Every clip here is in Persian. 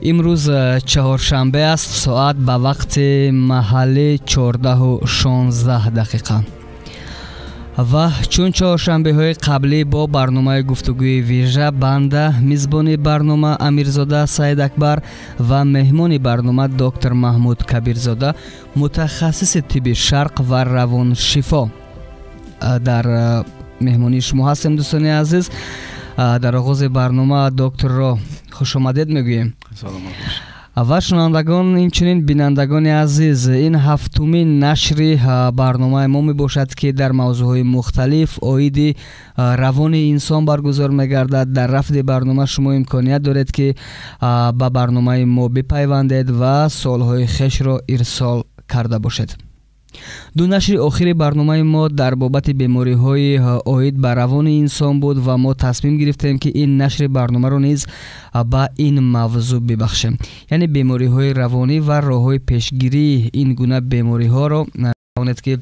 امروز چهارشنبه است، ساعت به وقت محلی 14:16 و چون چهارشنبه های قبلی با برنامه گفتگوی ویژه بنده میزبان برنامه امیرزاده سید اکبر و مهمان برنامه دکتر محمود کبیرزاده متخصص طب شرق و روان شفا در مهمانی شما هستیم. دوستان عزیز، در آغاز برنامه دکتر را خوش آمدید میگوییم. سلام و شنوندگان اینچنین بینندگان عزیز، این هفتمین نشر برنامه ما می باشد که در موضوعهای مختلف عاید روان انسان برگزار می‌گردد. در رفت برنامه شما امکانیت دارید که به برنامه ما بپیوندید و سوالهای خویش را ارسال کرده باشید. دو نشر آخر برنامه ما در بابت بیماری های عاید به روان انسان بود و ما تصمیم گرفتیم که این نشر برنامه رو نیز با این موضوع ببخشیم، یعنی بیماری های روانی و راه های پیشگیری این گونه بیماری ها رو توانید که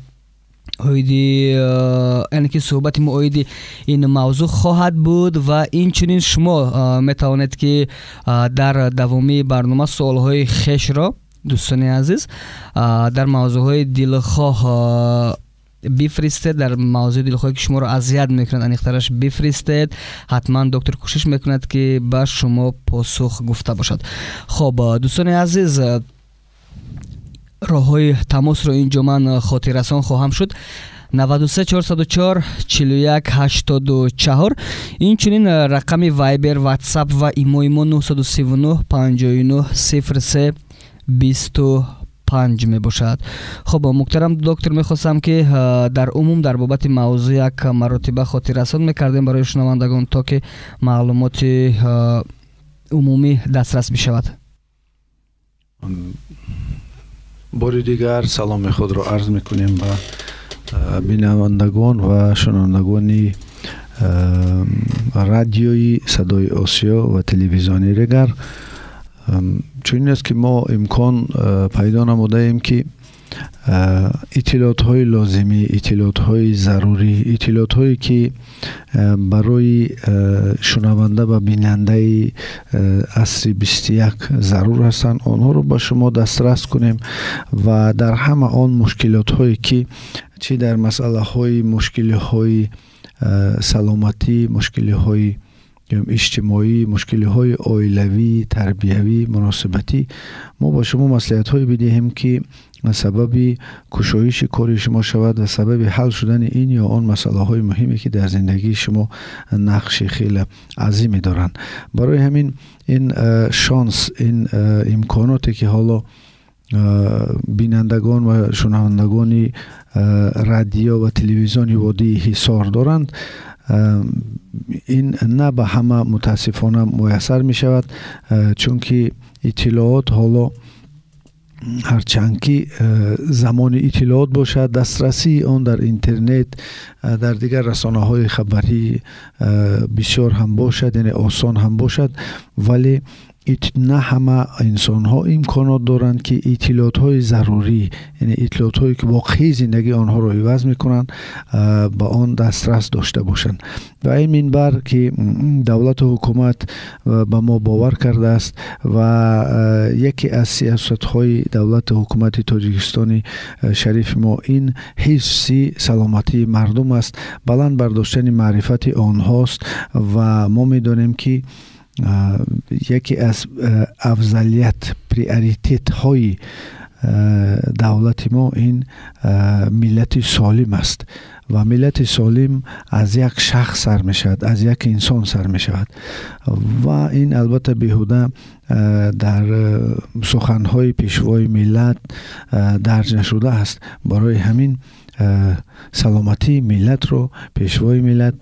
یعنی که صحبت ما عاید این موضوع خواهد بود و اینچنین شما میتوانید که در دوامی برنامه سوال های خویش را دوستان عزیز در موضوعهای دلخواه بفرستید. در موضوع دلخواهی که شما رو اذیت میکنند انیخترش بفرستید، حتما دکتر کوشش میکند که به شما پاسخ گفته باشد. خب دوستان عزیز، راههای تماس رو اینجا من خاطر رسان خواهم شد: 93 404 41 84. این چنین رقم وایبر، واتساپ و ایمو 939 59 03 25 می باشد. خب محترم دکتر، میخواستم که در عموم در بابت موضوع یک مراتبه خاطر رسان میکردیم برای شنوندگان تا که معلومات عمومی دسترس بشود. بار دیگر سلام خود را عرض میکنیم به بینندگان و شنوندگان رادیوی صدای آسیا و تلویزیونی رگر. چون است که ما امکان پیدا نموده ایم که اطلاعات های لازمی، اطلاعات های ضروری، اطلاعات هایی که برای شنونده و بیننده عصر 21 ضرور هستند آنها رو با شما دسترس کنیم و در همه آن مشکلات هایی که چه در مسئله های مشکل های سلامتی، مشکل های اجتماعی، مشکل های عائلوی، تربیوی، مناسبتی، ما با شما مصلحت های بدهیم که سبب کشایش کار شما شود و سبب حل شدن این یا آن مسئله های مهمی که در زندگی شما نقش خیلی عظیمی دارند. برای همین این شانس، این امکاناتی که حالا بینندگان و شنوندگان رادیو و تلویزیون وادی حصار دارند، این نه به همه متاسفانه میسر می شود، چون که اطلاعات حالا هرچند که زمان اطلاعات باشد، دسترسی آن در اینترنت، در دیگر رسانه های خبری بسیار هم باشد، یعنی آسان هم باشد، ولی نه همه انسان ها امکانات دارند که اطلاعات های ضروری، یعنی اطلاعات هایی که واقعی زندگی آنها رو عوض میکنند با آن دسترس داشته باشند. و این منبر که دولت و حکومت به ما باور کرده است و یکی از سیاست های دولت و حکومت تاجیکستان شریف ما این حفظ سلامتی مردم است، بلند برداشتن معرفت آنهاست و ما میدانیم که یکی از افضلیت پریاریتیت های دولت ما این ملت سالم است و ملت سالم از یک شخص سر می شود، از یک انسان سر می شود و این البته بیهوده در سخنهای پیشوای ملت درج نشده است. برای همین سلامتی ملت رو پیشوای ملت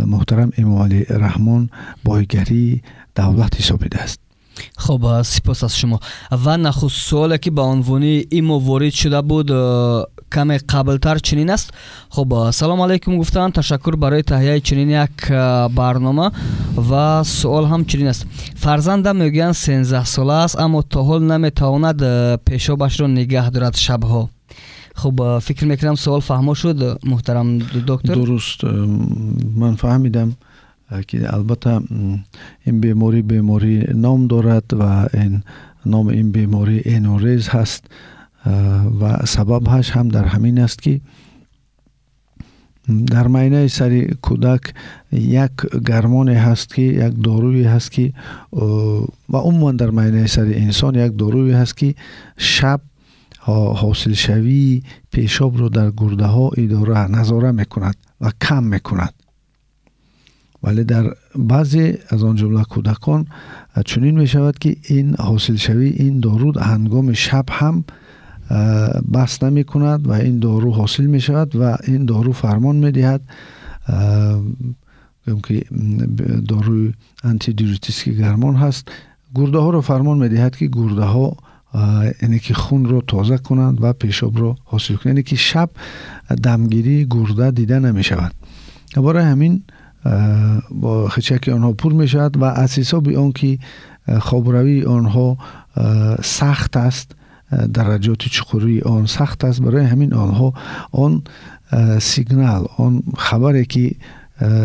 محترم امام علی رحمان بایگری دولت حسابیده است. خب سپاس از شما. و نخست سوالی که به عنوان این وارد شده بود کمی قبلتر چنین است: خب سلام علیکم گفتن، تشکر برای تهیه چنین یک برنامه و سوال هم چنین است: فرزندم میگن 13 ساله است اما تا حال نمیتواند پیشابش را نگه دارد شبها. خب فکر میکنم سوال فهمو شد محترم دکتر. درست، من فهمیدم. که البته این بیماری نام دارد و این نام این بیماری انوریز هست و سببش هم در همین است که در معاینه سر کودک یک گرمانی هست که یک دارویی هست که و عموما در معاینه سر انسان یک دارویی هست که شب حاصل شوی پیشاب رو در گرده ها نظاره میکند و کم میکند. ولی در بعضی از آن جمله کودکان چنین می شود که این حاصل شوی این دارو هنگام شب هم بس نمی کند و این دارو حاصل می شود و این دارو فرمان می دهد که داروی آنتی دیورتیک گرمان هست، گرده ها رو فرمان می دهد که گرده ها یعنی که خون رو تازه کنند و پیشاب رو حاصل کنند، یعنی که شب دمگیری گرده دیده نمی شود. برای همین با خچک آنها پر می شود و از حساب آن که خوابروی آنها سخت است، درجات چقوری آن سخت است، برای همین آنها آن سیگنال، آن خبری که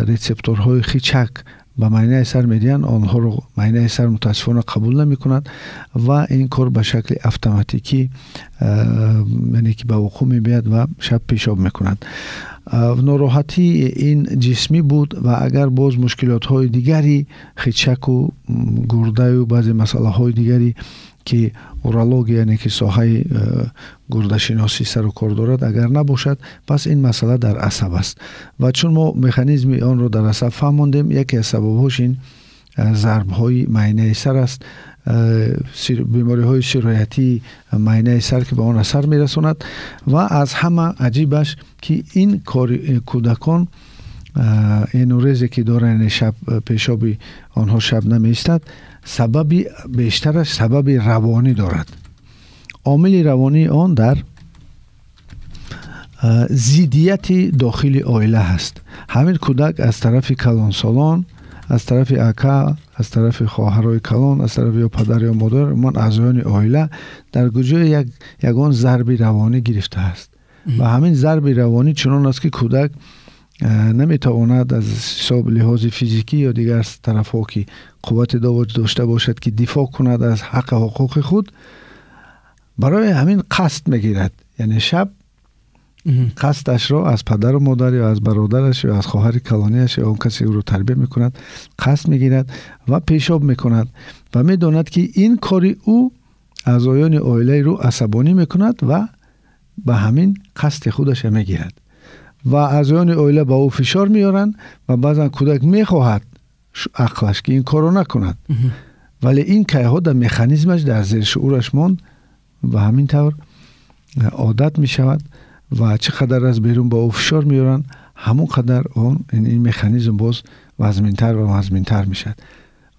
ریسپتورهای خچک به معاینه سر میدین آنها رو معاینه سر متاسفانه قبول نمی کند و این کار به شکل اتوماتیکی یعنی که به وقوع می بیاد و شب پیشاب می کند. ناراحتی این جسمی بود و اگر باز مشکلات های دیگری خچک و گرده و بعضی مسئله های دیگری که اورولوژی یعنی که ساحه گرده شناسی سر و کار دارد اگر نباشد، پس این مسئله در عصب است و چون ما مکانیزم آن رو در عصب فهمیدیم، یکی از سبب‌هاش این ضرب های معاینه سر است، بیماری های سرایتی معاینه سر که به آن اثر میرساند و از همه عجیبش که این کودکان انوریزی که دارن شب پیشاب آنها شب نمیستد، سببی بیشترش سبب روانی دارد. عامل روانی آن در ضدیت داخل عائله هست. همین کودک از طرف کلانسالان، از طرف اکا، از طرف خواهرای کلان، از طرف یا پدر یا مادر، من اعضایان عائله در گوشه یگان ضرب روانی گرفته است و همین ضرب روانی چنان است که کودک نمیتواند از حساب لحاظ فیزیکی یا دیگر طرف ها که قوت داشته باشد که دفاع کند از حق حقوق خود، برای همین قصد میگیرد. یعنی شب قصدش را از پدر و مادر یا از برادرش یا از خواهر کلانیش یا اون کسی او رو تربیه میکند قصد میگیرد و پیشاب میکند و میداند که این کاری او اعضایان عائله رو عصبانی میکند و به همین قصد خودش میگیرد و اعضایان عائله با او فشار میارن و بعضا کودک میخواهد عقلش که این کارو نکند، ولی این که در مکانیزمش در زیر شعورش ماند و همین طور عادت میشود و چقدر از بیرون با او فشار میارن همون قدر این مکانیزم باز وزمینتر و وزمینتر میشد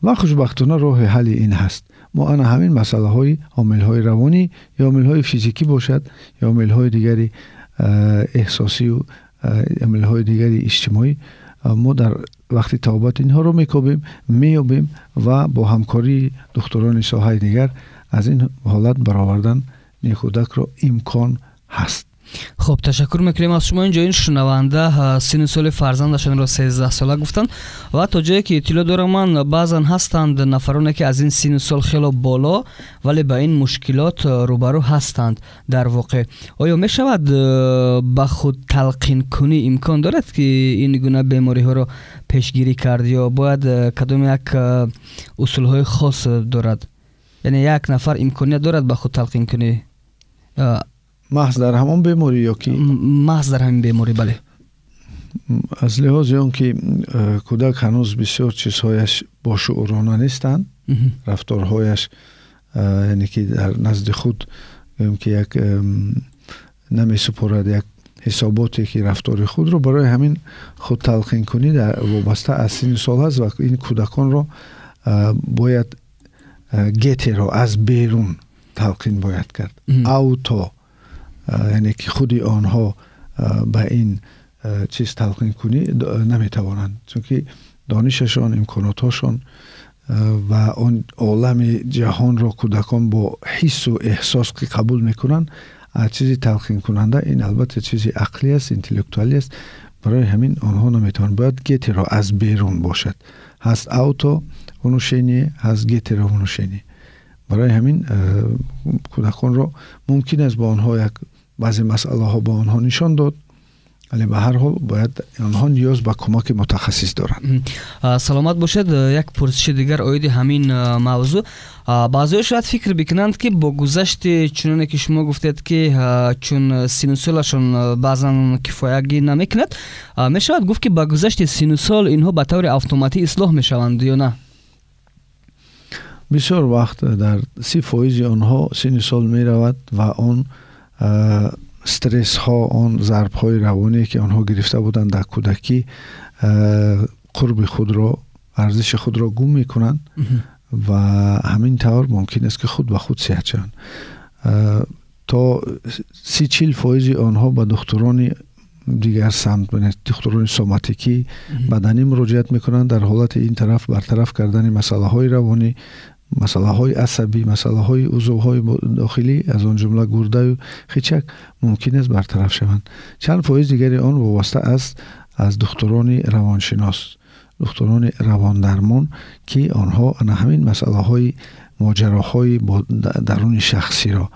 و خوشبختانه راه حل این هست. ما انا همین مسئله های عامل های روانی یا عامل های فیزیکی باشد یا عامل های دیگری احساسی و عامل های دیگری اجتماعی، ما در وقتی توابط اینها رو میابیم و با همکاری دکتران ساحه دیگر از این حالت برآوردن کودک رو امکان هست. خب تشکر میکنیم از شما. اینجا این شنونده سن سال فرزندشان را 13 ساله گفتن و تا جایی که اطلاع دارم من بعضا هستند نفرانی که از این سن سال خیلی بالا ولی با این مشکلات روبرو هستند. در واقع آیا می شود با خود تلقین کنی امکان دارد که این گونه بیماری ها را پیشگیری کرد یا باید کدام یک اصول های خاص دارد؟ یعنی یک نفر امکانیت دارد با خود تلقین کنی محض در همون بیماری یا که محض در همین بیماری؟ بله. از لحاظ اون که کودک هنوز بسیار چیزهایش با شعورانه نیستند، رفتارهایش یعنی که در نزد خود که یک نمی سپرد یک حساباتی که رفتار خود رو، برای همین خود تلقین کنی در وابسته از سن سال هست و این کودکان رو باید گیتی رو از بیرون تلقین باید کرد. اوتا یعنی که خودی آنها به این چیز تلقین کنی نمیتوانند، چون که دانششان، امکاناتشان و اون عالم جهان را کودکان با حس و احساس که قبول میکنن از چیزی تلقین کننده، این البته چیزی عقلی است، انتلکتوالی است، برای همین آنها نمیتوان. باید گیت را از بیرون باشد. هست اوتو ونوشینی، هست گیت را ونوشینی. برای همین کودکان را ممکن است با آنها یک بعضی مسئله ها با آنها نشان داد، ولی به هر حال باید آنها نیاز به کمک متخصص دارند. سلامت باشد. یک پرسش دیگر اوید همین موضوع. بعضی شاید فکر بکنند که با گذشت چنانه که شما گفتید که چون سینوسولشون بعضا کفایتی نمیکند، می شود گفت که با گذشت سینوسول اینها به طور اتوماتیک اصلاح می شوند یا نه؟ بسیار وقت در 30% آنها سینوسول می رود و آن استرس ها، آن ضرب های روانی که آنها گرفته بودند در کودکی قرب خود را، ارزش خود را گم می کنند و همین طور ممکن است که خود به خود صحت شوند. تا 30-40% آنها به دکتران دیگر سمت، دکتران سوماتیکی بدنی مراجعت میکنند در حالت این طرف برطرف کردن مسئله های روانی، مسئله های عصبی، مسئله های عضوهای داخلی از آن جمله گرده و خیچک ممکن است برطرف شوند. چند فایز دیگری آن وابسته است از دکتران روانشناس، دکتران روان درمان که آنها همین مسئله های ماجراهای درون شخصی را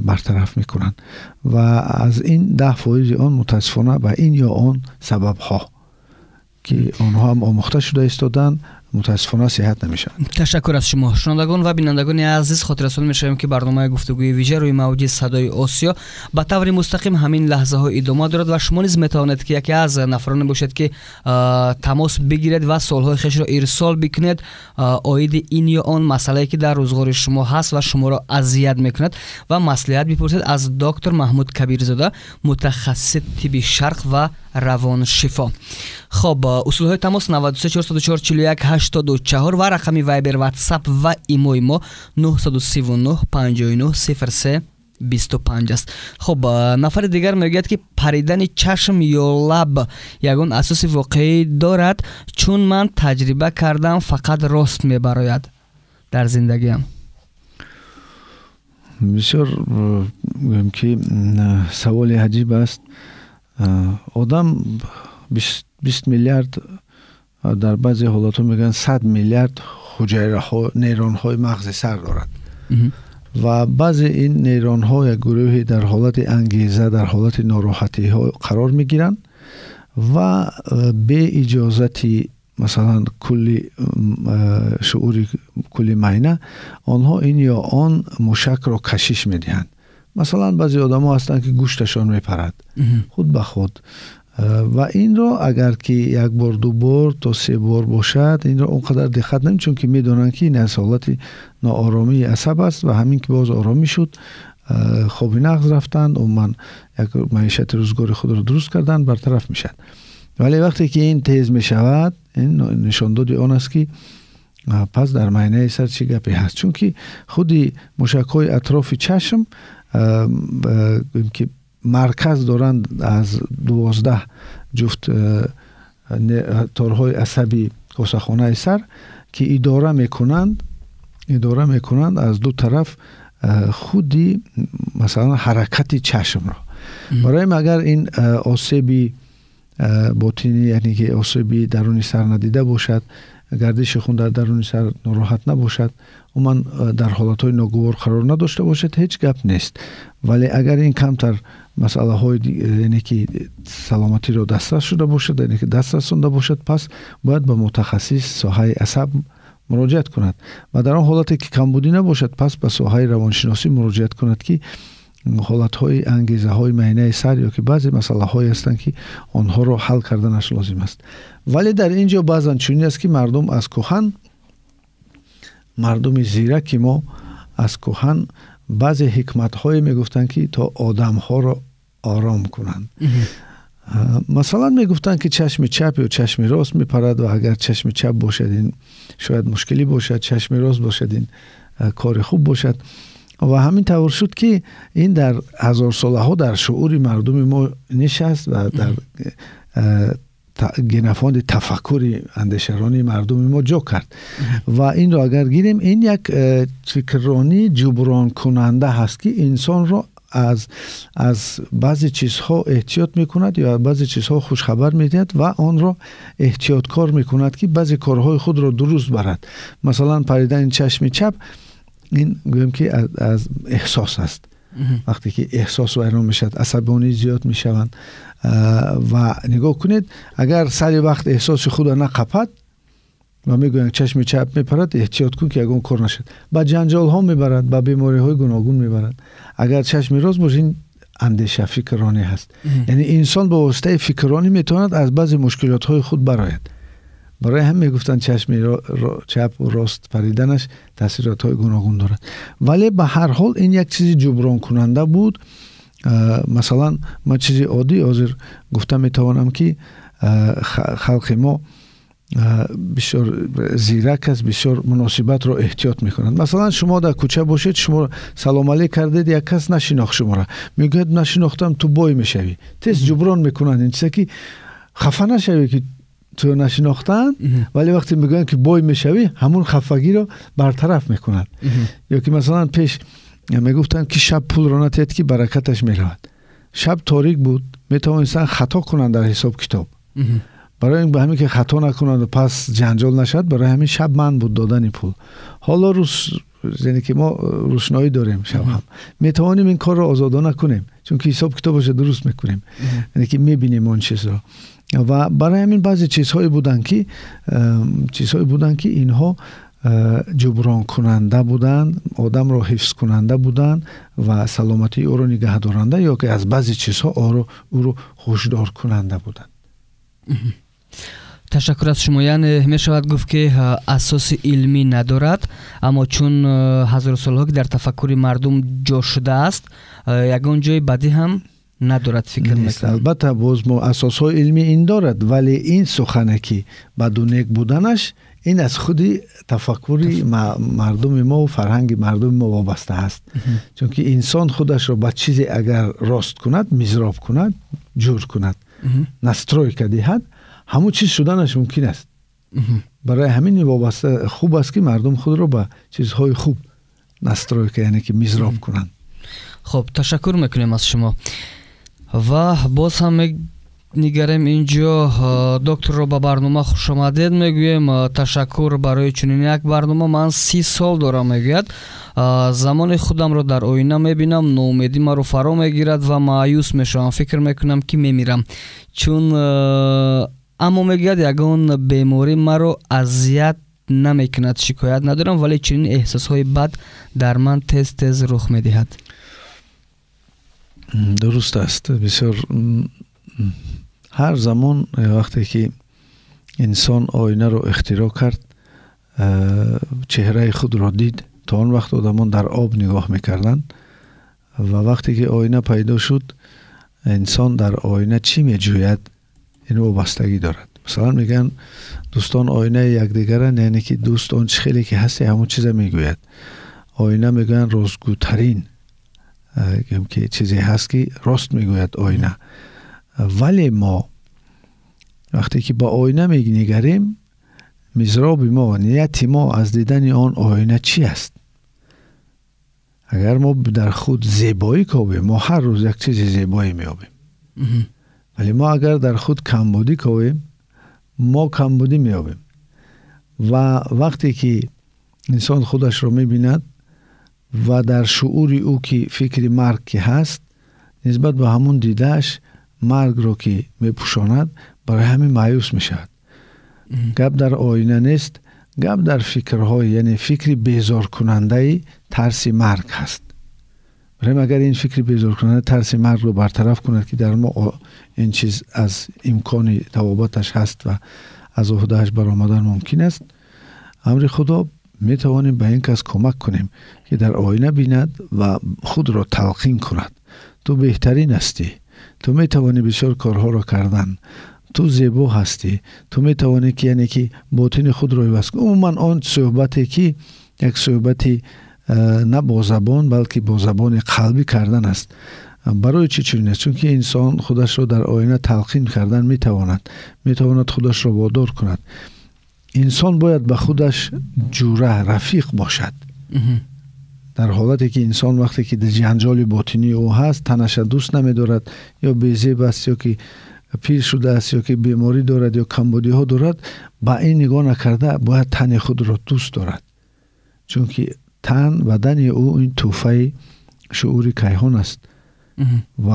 برطرف میکنند و از این 10% آن متاسفانه به این یا آن سبب ها که آنها هم آموخته شده ایستادن متاسفانه صحت نمیشن. تشکر از شما. شنوندگان و بینندگان عزیز، خاطررسانی می‌شویم که برنامه گفتگوی ویژه روی موج صدای آسیا به طور مستقیم همین لحظه ها ادامه دارد و شما نیز میتوانید که یکی از نفران باشید که تماس بگیرید و سوال‌های خیش را ارسال بکنید اوید این یا آن مسئله که در روزگار شما هست و شما را اذیت میکند و مصلحت بپرسید از دکتر محمود کبیرزاده، متخصص طب شرق و روان شفا. خب اصول های تماس 93 404 41 84 و رقم وایبر واتساپ و ایموی ما 939 59 03 25 است. خب نفر دیگر میگوید که پریدن چشم یا لب یگان اساس واقعی دارد، چون من تجربه کردم فقط راست میبراید در زندگیم. بسیار گویم که سوال عجیب است. آدم 20 میلیارد، در بعضی حالات میگن 100 میلیارد حجره ها، نیرون های مغز سر دارد و بعضی این نیرون ها یک گروهی در حالت انگیزه، در حالت ناراحتی ها قرار میگیرند و به اجازتی مثلا کلی شعوری، کلی معینه آنها این یا آن موشک را کشش میدهند. مثلا بعضی آدم ها هستند که گوشتشان میپرد خود به خود و این را اگر که یک بار، 2 بار تا 3 بار باشد این را اونقدر دقت نمی، چون که میدونن که این از حالت ناآرامی عصب است و همین که باز آرامی شد خوابی نغز رفتند و من یک معیشت روزگار خود را درست کردن برطرف میشد. ولی وقتی که این تیز میشود این نشانداد آن است که پس در معاینه سر چی گپی هست، چون که خودی موشک‌های اطراف چشم که مرکز دارند از 12 جفت تارهای عصبی کاسخانه سر که اداره میکنند از دو طرف خودی مثلا حرکت چشم را. برای اگر این آسیبی باطنی، یعنی که آسیبی درونی سر ندیده باشد، گردش خون در درون سر ناراحت نباشد و من در حالتهای ناگوار قرار نداشته باشد، هیچ گپ نیست. ولی اگر این کمتر مسئله های یعنی که سلامتی را دسترس شده باشد، یعنی که دسترس رسانده باشد، پس باید به متخصص ساحه عصب مراجعت کند و در آن حالتی که کمبودی نباشد پس به ساحه روانشناسی مراجعت کند که حالتهای انگیزه های معینه سر یا که بعضی مسئله های هستند که آنها را حل کردنش لازم است. ولی در اینجا بعضا چنین است که مردم از کهن، مردم زیرک ما از کهن بعضی حکمت های میگفتند که تا آدم ها را آرام کنند. مثلا میگفتند که چشم چپ یا چشم راست میپرد و اگر چشم چپ باشد این شاید مشکلی باشد، چشم راست باشد این کار خوب باشد. و همین طور شد که این در هزار ساله ها در شعور مردم ما نشست و در گنفاند تفکر اندیشرانی مردم ما جا کرد و این را اگر گیریم این یک فکرانی جبران کننده هست که انسان را از بعضی چیزها احتیاط میکند یا بعضی چیزها خوش خبر میدهد و آن را احتیاطکار میکند که بعضی کارهای خود را درست برد. مثلا پریدن چشم چپ، این گویم که از احساس است. وقتی که احساس ویران میشد عصبانی زیاد میشوند و نگاه کنید اگر سری وقت احساس خود نقپد و میگویند چشم چپ میپرد، احتیاط کن که اگه کار نشد، با جنجال ها میبرد، با بیماری های گوناگون میبرد. اگر چشم راست باشه این اندیشه فکرانی هست. یعنی انسان با واسطه فکرانی میتواند از بعضی مشکلات های خود برآید. برای هم میگفتن چشم چپ و راست پریدنش تاثیرات های گوناگون دارد، ولی به هر حال این یک چیزی جبران کننده بود. مثلا من چیزی عادی حاضر گفتم میتوانم که خلق ما بسیار زیرک است، بسیار مناسبت را احتیاط میکنند. مثلا شما در کوچه باشید، شما سلام علیک کردید، یک کس نشناخت شما را، میگوید نشناختم، تو بای میشوی، تست جبران میکنند این چیزا که خفه نشوی که تو نشناختن، ولی وقتی میگن که بای میشوی همون خفگی رو برطرف میکنند. یا که مثلا پیش میگفتن که شب پول را نتید که برکتش میرود. شب تاریک بود، میتوانستن خطا کنند در حساب کتاب. برای این به همین که خطا نکنند و پس جنجال نشد، برای همین شب من بود دادن پول. حالا یعنی که ما روشنایی داریم، شب هم میتوانیم این کار را آزادانه کنیم، چون که حساب کتابش درست میکنیم، یعنی که میبینیم اون چیز را. و برای همین بعضی چیزهایی بودن که اینها جبران کننده بودند، آدم را حفظ کننده بودند و سلامتی او را نگه دارنده، یا که از بعضی چیزها او را هوشدار کننده بودند. تشکر از شما. یعنی می شود گفت که اساس علمی ندارد، اما چون هزار سالها که در تفکر مردم جا شده است، یگان جای بدی هم ندارد فکر میکنم. البته باز ما اساس های علمی این دارد، ولی این سخنه که بدون نیک بودنش این از خودی تفکر مردم ما و فرهنگ مردم ما وابسته است. چون که انسان خودش را با چیزی اگر راست کند، مزراب کند، جور کند، نستروی کدهد، همون چیز شدنش ممکن است. برای همین وابسته خوب است که مردم خود را با چیزهای خوب نستروی که یعنی که مزراب کنند. خب تشکر میکنیم از شما. و باز هم نگریم اینجا دکتر را به برنامه خوش آمدید میگویم. تشکر برای چنین یک برنامه. من 30 سال دارم میگوید زمان خودم را در آینه میبینم، ناامیدی مرا فرا میگیرد و مایوس میشم، فکر میکنم که میمیرم، چون اما میگوید یگان بیماری مرا اذیت نمیکند، شکایت ندارم، ولی چنین احساس های بد در من تز رخ میدهد. درست است. بسیار هر زمان وقتی که انسان آینه رو اختراع کرد، چهره خود را دید. تا آن وقت آدمان در آب نگاه میکردن و وقتی که آینه پیدا شد، انسان در آینه چی میجوید این وابستگی دارد. مثلا میگن دوستان آینه یکدیگرن، یعنی که دوست آن خیلی که هستی همون چیز میگوید. آینه میگن رازگوترین که چیزی هست که راست میگوید آینه. ولی ما وقتی که با آینه میگنگریم، مزراب ما، نیت ما از دیدن آن آینه چی است؟ اگر ما در خود زیبایی کویم، ما هر روز یک چیز زیبایی میابیم. ولی ما اگر در خود کمبودی کویم، ما کمبودی میابیم. و وقتی که انسان خودش رو میبیند و در شعور او که فکر مرگ که هست، نسبت به همون دیدهش مرگ رو که میپوشاند، برای همین مایوس میشود. گپ در آینه نیست، گپ در فکرهای، یعنی فکر بیزار کننده ترس مرگ هست. برای اگر این فکر بیزار کننده ترس مرگ رو برطرف کند که در ما این چیز از امکان توابتش هست و از عهدهش برآمدن ممکن است، امر خدا میتوانیم به این کس کمک کنیم که در آینه بیند و خود را تلقین کند. تو بهترین هستی، تو میتوانی بسیار کارها را کردن، تو زیبا هستی، تو میتوانی که یعنی که باطن خود را عوض کنی. عموما آن صحبتی که یک صحبتی نه با زبان بلکه با زبان قلبی کردن است. برای چی چنین است؟ چون که انسان خودش را در آینه تلقین کردن میتواند خودش را وادار کند. انسان باید به خودش جوره رفیق باشد. در حالتی که انسان وقتی که در جنجال باطنی او هست تنش دوست نمی‌دارد یا بی‌زیب است یا که پیر شده است یا که بیماری دارد یا کمبودی ها دارد، با این نگاه نکرده باید تن خود را دوست دارد، چون که تن بدن او این توفه شعور کیهان است و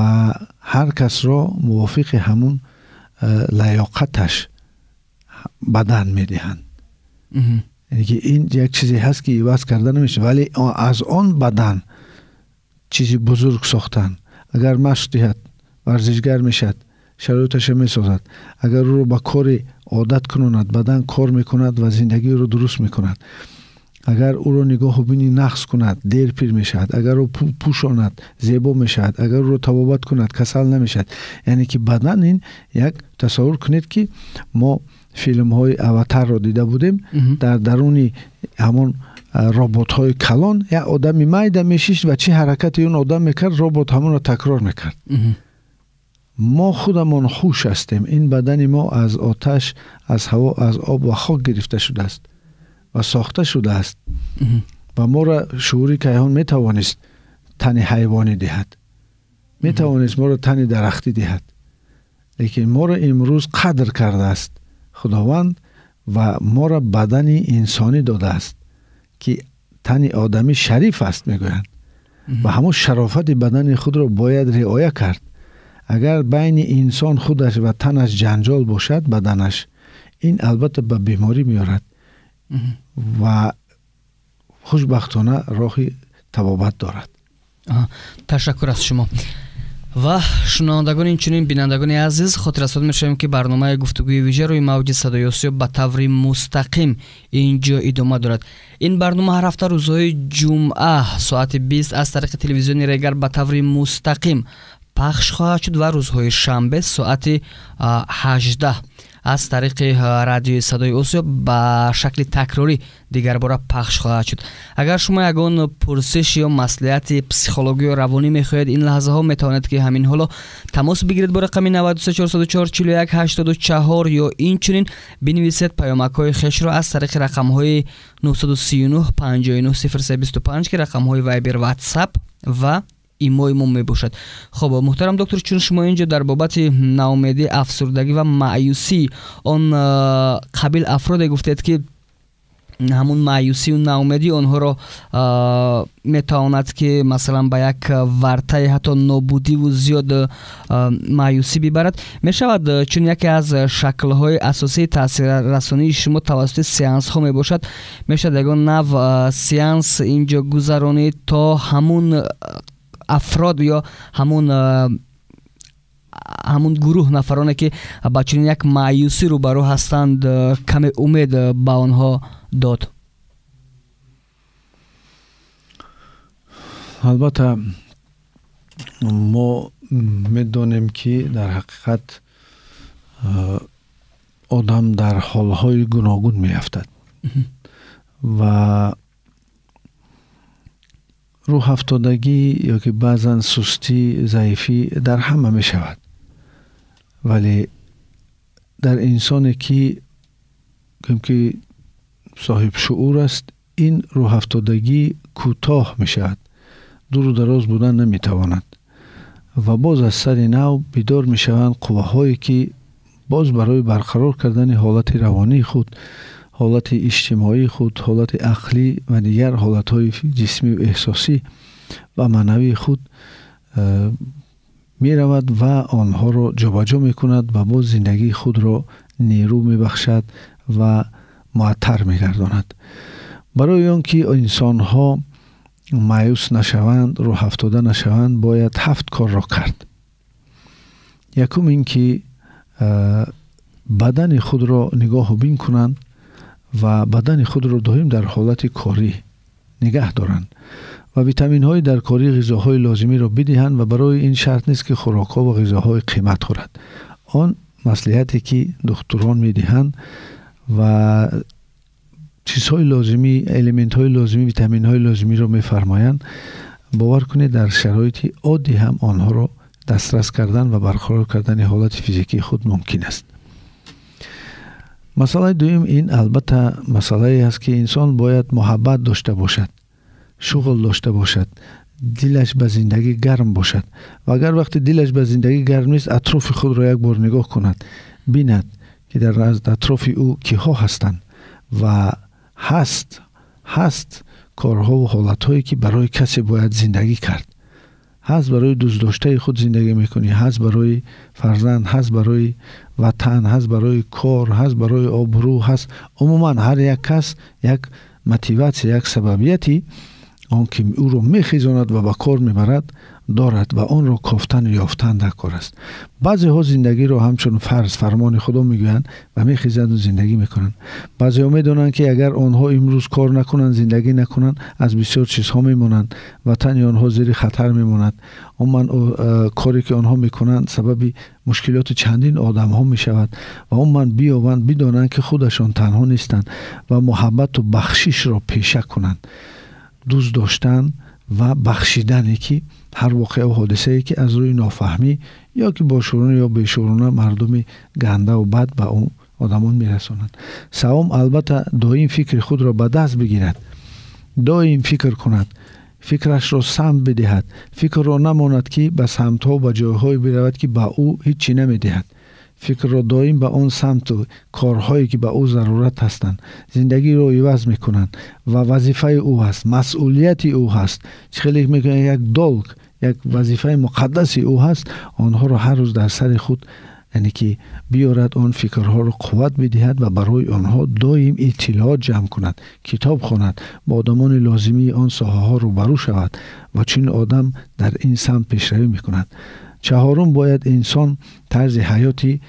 هر کس را موافق همون لیاقتش بدن میدهند. یعنی که این یک چیزی هست که عوض کرده نمیشه، ولی از آن بدن چیزی بزرگ ساختن. اگر مشق دهد ورزشگر میشد، شرایطش میسازد. اگر او رو با کار عادت کنند، بدن کار میکند و زندگی رو درست میکند. اگر او رو نگاه و بینی نقص کند، دیر پیر میشد. اگر او پوشاند، زیبا میشد. اگر او رو طبابت کند، کسل نمیشد. یعنی که بدن این یک تصور کنید که ما فیلم های اواتار رو دیده بودیم، در درونی همون ربات های کلان یک آدم میده میشیش و چه حرکتی اون آدم میکرد ربات همون رو تکرار میکرد. ما خودمون خوش هستیم. این بدن ما از آتش، از هوا، از آب و خاک گرفته شده است و ساخته شده است و ما را شعوری کیهان میتوانست تن حیوانی دهد، میتوانست ما را تن درختی دهد، لیکن ما را امروز قدر کرده است خداوند و ما را بدن انسانی داده است که تن آدمی شریف است میگویند و همون شرافت بدن خود را باید رعایه کرد. اگر بین انسان خودش و تنش جنجال باشد بدنش، این البته به بیماری میارد و خوشبختانه راهی طبابت دارد. تشکر از شما. و شنوندگان اینچنین بینندگان عزیز، خاطررسان می‌شویم که برنامه گفتگوی ویژه روی موج صدای آسیا به طور مستقیم اینجا ادامه دارد. این برنامه هر هفته روزهای جمعه ساعت 20 از طریق تلویزیون ریگر به طور مستقیم پخش خواهد شد و روزهای شنبه ساعت 18 از طریق رادیو صدای آسیا به شکل تکراری دیگر بار پخش خواهد شد. اگر شما یگان پرسش یا مصلحت پسیخولوژی و روانی میخواهید این لحظه ها میتوانید که همین حالا تماس بگیرید با رقم 934044184 یا اینچنین بنویسید پیامک های خیش را از طریق رقم های 939 590325 که رقم های وایبر، واتساپ و ایموی ما می باشد. خب محترم دکتر، چون شما اینجا در بابت ناامیدی، افسردگی و مایوسی آن قبیل افراد گفتید که همون مایوسی و ناامیدی آنها را میتواند که مثلا به یک ورطه حتی نابودی و زیاد مایوسی ببرد، می شود چون یکی از شکل‌های اساسی تاثیر رسانی شما توسط سیانس ها می باشد، می شود یگان نوع سیانس اینجا گذرانید تا همون افراد یا همون گروه نفرانی که با چنین یک مایوسی روبرو هستند کم امید با آنها داد؟ البته ما میدونیم که در حقیقت آدم در حالهای گوناگون میافتد و روح افتادگی یا که بعضا سستی، ضعیفی در همه می شود، ولی در انسانی که صاحب شعور است این روح افتادگی کوتاه می شود، دور و دراز بودن نمی تواند و باز از سر نو بیدار می شوند قوه هایی که باز برای برقرار کردن حالت روانی خود، حالت اجتماعی خود، حالت عقلی و دیگر حالت های جسمی و احساسی و معنوی خود می رود و آنها را جابجا می کند و باز زندگی خود را نیرو می بخشد و معطر می گرداند. برای آنکه انسان ها مایوس نشوند، روح افتاده نشوند، باید 7 کار را کرد. یکم این که بدن خود را نگاه و بین کنند و بدن خود را دائم در حالت کاری نگه دارند و ویتامین های در کاری، غذاهای لازمی را بدهند و برای این شرط نیست که خوراک ها و غذاهای قیمت خورد. آن مصلحتی که دکتران میدهند و چیزهای لازمی، الیمنت های لازمی، ویتامین های لازمی را میفرمایند، باور کنید در شرایط عادی هم آنها را دسترس کردن و برقرار کردن حالت فیزیکی خود ممکن است. مسئله دوم این البته مسئله است که انسان باید محبت داشته باشد. شغل داشته باشد، دلش به زندگی گرم باشد. و اگر وقتی دلش به زندگی گرم نیست، اطراف خود را یک بار نگاه کند، بیند که در اطراف او کیها هستند و هست کارها و حالتهایی که برای کسی باید زندگی کرد. هست برای دوست داشته خود زندگی میکنی، هست برای فرزند، هست برای وطن، هست برای کار، هست برای آبرو، هست عموما هر یک کس یک موتیواسیون، یک سببیتی آن که او رو میخیزاند و به کار میبرد دارد و آن را کافتن و یافتن در کار است. بعضی ها زندگی را همچون فرمان خدا میگویند و میخیزند و زندگی میکنند. بعضی ها میدونند که اگر آنها امروز کار نکنند، زندگی نکنند، از بسیار چیزها میمونند، وطن آنها زیر خطر میموند. کاری که آنها میکنند سبب مشکلات چندین آدم ها میشود و بیابند بدانند که خودشان تنها نیستند و محبت و بخشش را پیشه کنند. دوست داشتن و بخشیدنی که هر واقعه و حادثه ای که از روی نافهمی یا که با شورانه یا بیشورانه مردم گنده و بد به اون آدمان میرسونند. سوم، البته دائم فکر خود را به دست بگیرد، دائم فکر کند، فکرش را سمت بدهد، فکر را نماند که به سمت ها و به جایهای برود که به او هیچی نمیدهد. فکر را دائم به آن سمت و کارهایی که به او ضرورت هستند. زندگی را عوض میکنند و وظیفه او هست، مسئولیت او هست، خیلی میگن یک دلق، یک وظیفه مقدس او هست. آنها را هر روز در سر خود یعنی که بیارد، آن فکرها را قوت بدهد و برای آنها دائم اطلاعات جمع کند، کتاب خواند، با آدمان لازمی آن ساحه ها رو برو شود و چون آدم در این سمت پیشروی میکند. چهارم، باید انسان طرز حیاتی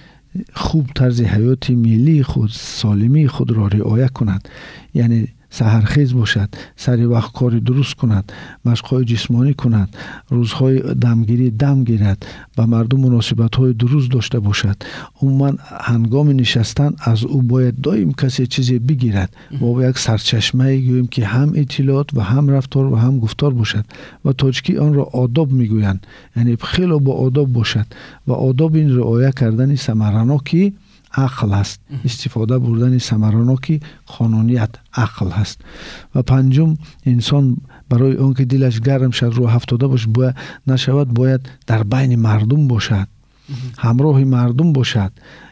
خوب، طرز حیاتی ملی خود، سالمی خود را رعایت کند. یعنی سحرخیز باشد، سر وقت کار درست کند، مشق‌های جسمانی کند، روزهای دمگیری دم گیرد، با مردم مناسبت‌های درست داشته باشد. عموما هنگام نشستن از او باید دائم کسی چیزی بگیرد و یک سرچشمه گوییم که هم اطلاعات و هم رفتار و هم گفتار باشد و تاجیکی آن را آداب میگویند. یعنی خیلی با آداب باشد و آداب این رعایت کردن ثمرناکی عقل است، استفاده بردن ثمرناکی قانونیت عقل هست. و پنجم، انسان برای اون که دلش گرم شد، رو هفتاده باش باید در بین مردم باشد، همراه مردم باشد.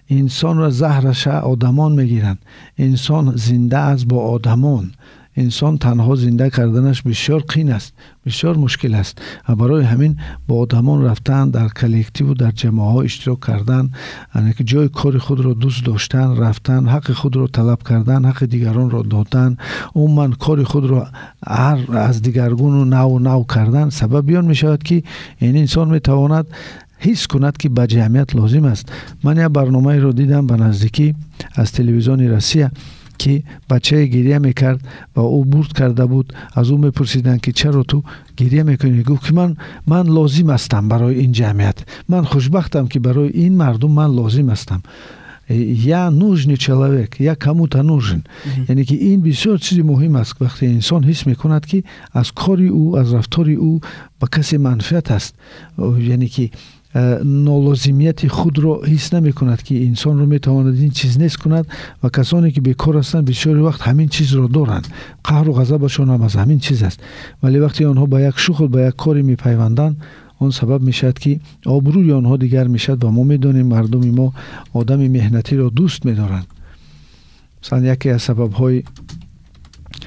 انسان را زهرش آدمان میگیرند. انسان زنده است با آدمان. انسان تنها زنده کردنش بسیار قین است، بسیار مشکل است. و برای همین با آدمان رفتن، در کلکتیو و در جماعه ها اشتراک کردن، یعنی که جای کار خود را دوست داشتن، رفتن، حق خود را طلب کردن، حق دیگران را دادن، عموما کار خود را از دیگرگون نو کردن، سبب بیان می شود که این انسان می تواند حس کند که به جمعیت لازم است. من یک برنامه رو دیدم به نزدیکی از تلویزیون روسیه که بچه گریه میکرد و او برد کرده بود. از او میپرسیدن که چرا تو گریه میکنی؟ گفت که من لازم هستم برای این جمعیت، من خوشبختم که برای این مردم من لازم هستم. یا нужный человек، یا кому-то нужен. یعنی که این بسیار چیز مهم است. وقتی انسان حس میکند که از کاری او، از رفتار او به کسی منفعت است، یعنی که نالازمیت خود را حس نمی کند که انسان رو می تواند این چیز نیست کند. و کسانی که بیکار هستند بسیار وقت همین چیز را دارند، قهر و غضبشان هم از همین چیز است. ولی وقتی آنها با یک شغل، با یک کاری می پیوندند، اون سبب می شود که آبروی آنها دیگر می شود. و ما می دانیم مردم ما آدم مهنتی را دوست می دارند. مثلا یکی از سبب های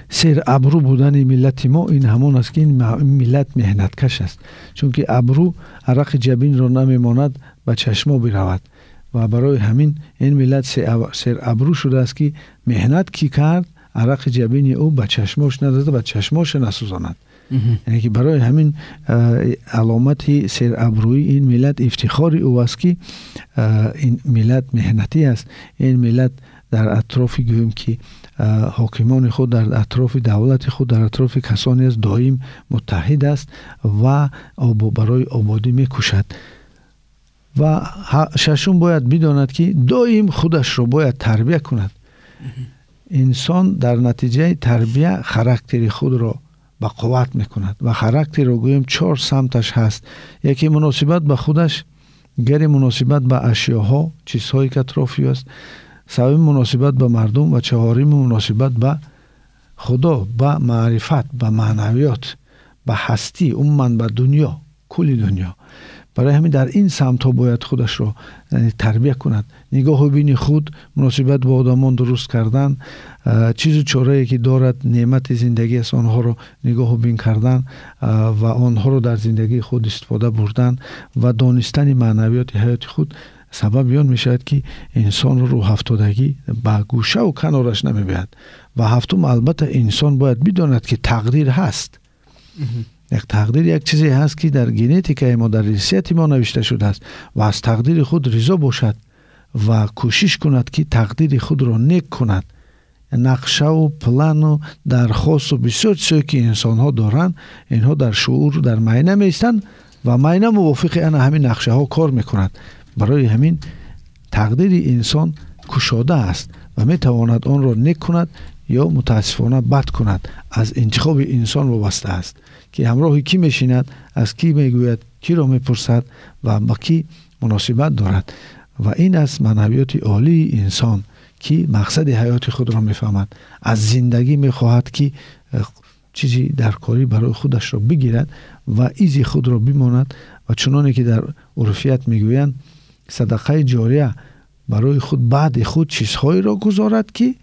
سر ابرو بودن ملت ما این همان است که این ملت مهنت کش است. چون که ابرو عرق جبین را نمیماند، به چشما برود و برای همین این ملت سر ابرو شده است که مهنت کی کرد، عرق جبین او به چشماش نداده، به چشماش نسوزاند. یعنی که برای همین علامت سر ابروی این ملت افتخار او است که این ملت مهنتی است. این ملت در اطراف گویم که حاکمان خود، در اطراف دولت خود، در اطراف کسانی از دائم متحد است و برای آبادی میکوشد. و ششم باید بداند که دائم خودش را باید تربیت کند. انسان در نتیجه تربیت خاراکتر خود را به قوت میکند و خاراکتر را گویم 4 سمتش هست. یکی مناسبت به خودش، دیگری مناسبت به اشیاها، چیزهایی که اطرافی است، سوم مناسبت به مردم و چهارم مناسبت به خدا با معرفت، با معنویات، با هستی، عموما با دنیا، کل دنیا. برای همین در این سمت ها باید خودش رو تربیت کند. نگاه بین خود، مناسبت با آدمان درست کردن، چیز و چاره‌ای که دارد نعمت زندگی است آنها رو نگاه بین کردن و آنها رو در زندگی خود استفاده بردن و دانستن معنویات حیات خود سبب یان می شود که انسان رو هفتادگی با گوشه و کنارش نمی بیاد. و هفتم البته انسان باید بداند که تقدیر هست. یک تقدیر یک چیزی هست که در ژنتیک ما، در ارثیت ما نوشته شده است و از تقدیر خود رضا باشد و کوشش کند که تقدیر خود را نیک کند. نقشه و پلان و درخواست و بسیار چیزی که انسان ها دارند، اینها در شعور در معینه میستند و معینه موافق همین نقشه ها کار میکند. برای همین تقدیر انسان کشاده است و میتواند آن را نیک کند یا متاسفانه بد کند. از انتخاب انسان وابسته است که همراه کی میشیند، از کی میگوید، کی را میپرسد و با کی مناسبت دارد. و این است معنویات عالی انسان که مقصد حیات خود را میفهمد. از زندگی میخواهد که چیزی در کاری برای خودش را بگیرد و ایزی خود را بماند و چنانه که در عرفیت میگویند صدقه جاریه برای خود بعد خود چیزهایی را گذارد که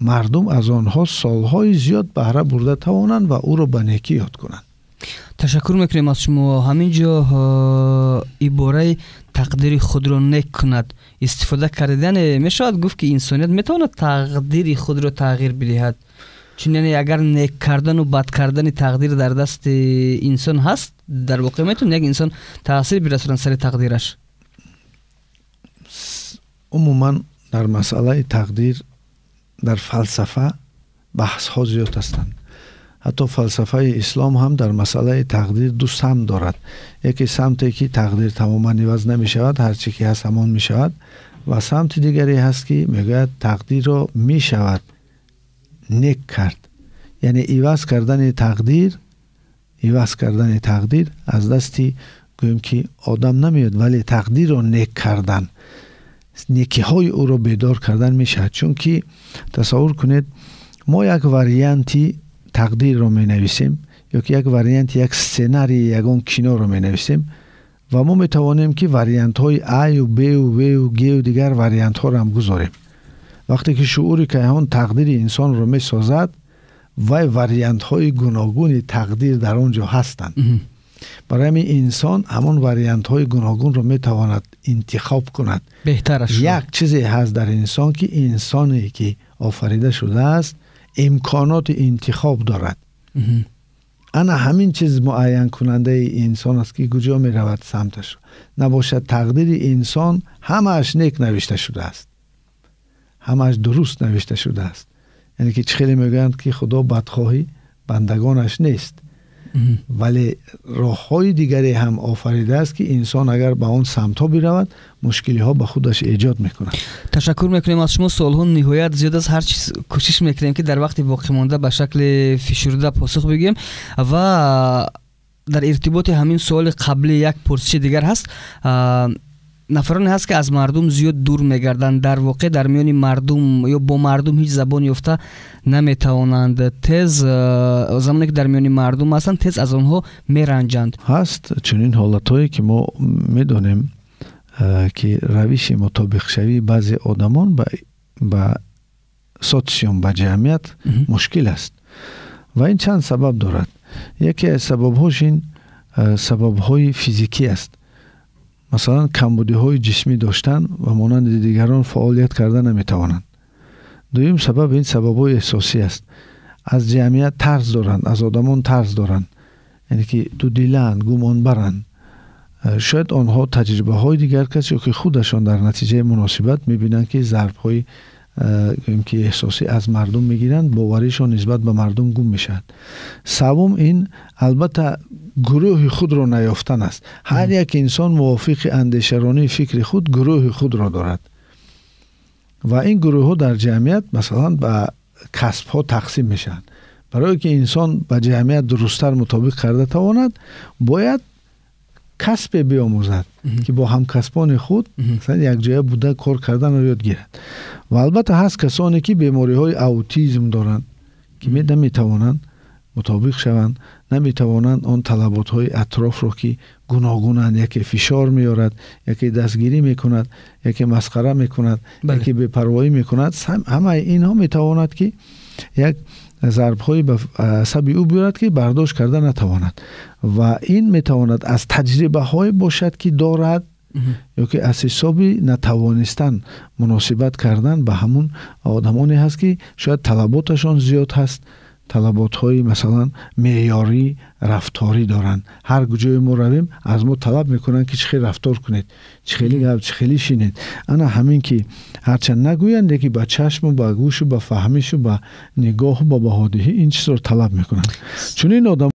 مردم از آنها سالهای زیاد بهره برده توانند و او را به نیکی یاد کنند. تشکر میکنیم از شما. همینجا عباره تقدیر خود را نیک کند استفاده کردن میشود گفت که انسانیت میتواند تقدیر خود را تغییر بدهد. چون یعنی اگر نیک کردن و بد کردن تقدیر در دست انسان هست، در واقع میتونه یک انسان تاثیر برساند سر تقدیرش. عموما در مسئله تقدیر در فلسفه بحث ها زیاد هستند. حتی فلسفه اسلام هم در مسئله تقدیر دو سمت دارد. یکی سمتی که تقدیر تماما عوض نمی شود، هر چی که هست همان می شود، و سمت دیگری هست که میگوید تقدیر را می شود نیک کرد. یعنی عوض کردن تقدیر از دستی گویم که آدم نمیاد، ولی تقدیر را نیک کردن، نیکی های او را بیدار کردن میشه. چون که تصور کنید ما یک واریانتی تقدیر را می نویسیم یا که یک واریانت یک سناریو یگان کینو را می نویسیم و ما می توانیم که واریانت های A و B و W و G و دیگر واریانت ها را هم گذاریم. وقتی که شعور کیهان تقدیر انسان را می سازد و واریانت های گوناگون تقدیر در آنجا هستند، برای همین انسان همان واریانت های گوناگون را می تواند انتخاب کند. بهترش یک چیزی هست در انسان که انسانی که آفریده شده است امکانات انتخاب دارد. انا همین چیز معین کننده انسان است که کجا می رود سمتش. نباشد تقدیر انسان همش نیک نوشته شده است، همش درست نوشته شده است. یعنی که خیلی میگویند که خدا بدخواهی بندگانش نیست، ولی راه های دیگری هم آفریده است که انسان اگر به آن سمت ها برود مشکلی ها به خودش ایجاد میکنه. تشکر میکنیم از شما. سوال ها نهایت زیاد است، هر چیز کوشش میکنیم که در وقت باقی مانده به شکل فشرده پاسخ بگیم. و در ارتباط همین سوال قبلی یک پرسش دیگر هست. نفرانی هست که از مردم زیاد دور میگردند، در واقع در میان مردم یا با مردم هیچ زبان یافته نمیتوانند، تز زمانی که در میان مردم هستند تز از آنها میرنجند. هست چنین حالتایی که ما میدونیم که روش مطابق شوی بعضی آدمان با سوسیوم با جمعیت مشکل است و این چند سبب دارد. یکی از سبب‌هاش این سبب‌های فیزیکی است، مثلا کمبودی های جسمی داشتن و مانند دیگران فعالیت کردن نمیتوانند. دویم سبب این سبب های احساسی است. از جمعیت ترس دارند، از آدمان ترس دارند، یعنی که دو دیلند، گمان برند. شاید آنها تجربه های دیگر کسی که خودشان در نتیجه مناسبت میبینند که ضرب های که احساسی از مردم میگیرند، باوریشان نسبت به مردم گم میشد. سوم این البته گروه خود را نیافتن است. هر یک انسان موافق اندیشرانی فکر خود گروه خود را دارد و این گروه ها در جمعیت مثلا به کسب ها تقسیم میشن. برای که انسان به جمعیت درستتر مطابق کرده تواند باید کسب بیاموزد که با همکسبان خود مثلا یک جای بوده کار کردن را یاد گیرد. و البته هست کسانی که بیماری های اوتیسم دارند ки наметавонанд мутобиқ шаванд, наметавонанд он талаботҳои атрофро ки гуногунанд, яке фишор меорад, яке дастгирӣ мекунад, яке масхара мекунад, яке бепарвоӣ мекунад, ҳамаи инҳо метавонад ки як зарбҳои ба асаби ӯ биёрад ки бардошт карда натавонад. Ва ин метавонад аз таҷрибаҳое бошад ки дорад ё ки аз ҳисоби натавонистан муносибат кардан ба ҳамун одамоне ҳаст ки шояд талаботашон зиёд ҳаст, талаботҳои масалан меъёрӣ рафторӣ доранд. ҳар ҷое мо равем аз мо талаб мекунанд ки чӣ хел рафтор кунед, чӣ хели гап, чӣ хели шинед. ана ҳамин ки ҳарчанд нагӯянд, ки ба чашму ба гӯшу ба фаҳмишу ба нигоҳу ба баҳодиҳӣ ин чизро талаб мекунанд. Чунин одам